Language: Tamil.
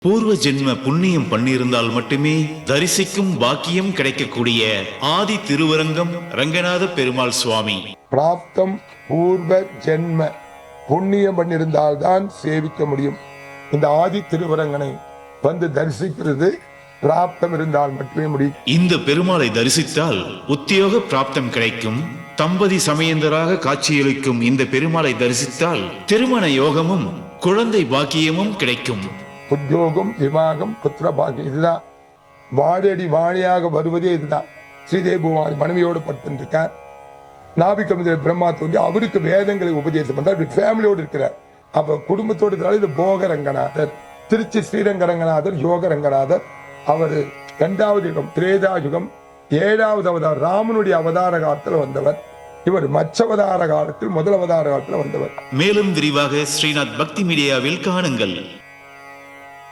பூர்வ ஜென்ம புண்ணியம் பண்ணியிருந்தால் மட்டுமே தரிசிக்கும் பாக்கியம் கிடைக்கக்கூடிய ஆதி திருவரங்கம் ரங்கநாத பெருமாள் சுவாமி. பிராப்தம் பூர்வ ஜென்ம புண்ணியம் பண்ணியிருந்தால்தான் சேவிக்க முடியும். இந்த ஆதி திருவரங்கனை வந்து தரிசிக்கிறது பிராப்தம் இருந்தால் மட்டுமே முடியும். இந்த பெருமாளை தரிசித்தால் உத்தியோக பிராப்தம் கிடைக்கும். தம்பதி சமயந்தராக காட்சியளிக்கும் இந்த பெருமாளை தரிசித்தால் திருமண யோகமும் குழந்தை பாக்கியமும் கிடைக்கும். உத்தியோகம், விவாகம், புத்திர பாக்கியம், இதுதான் வாழடி வாழையாக வருவதே இதுதான். ஸ்ரீதேவி பூமாரி மனைவியோடு படுத்திருக்கார். நாபிகமிதிர பிரம்மா தோன்றி அவருக்கு வேதங்களை உபதேசம் பண்றார். ஃபேமிலியோடு இருக்கிறார். அப்ப குடும்பத்தோடு இருக்கிறார். இது போக ரங்கநாதர். திருச்சி ஸ்ரீரங்க ரங்கநாதர், யோக ரங்கநாதர். அவர் 2வது யுகம் திரேதா யுகம் 7வது அவதார ராமனுடைய அவதார காலத்தில் வந்தவர். இவர் மச்சவதார காலத்தில் முதல் அவதார காலத்தில் வந்தவர். மேலும் விரிவாக ஸ்ரீநாத் பக்தி மீடியாவில் காணுங்கள்.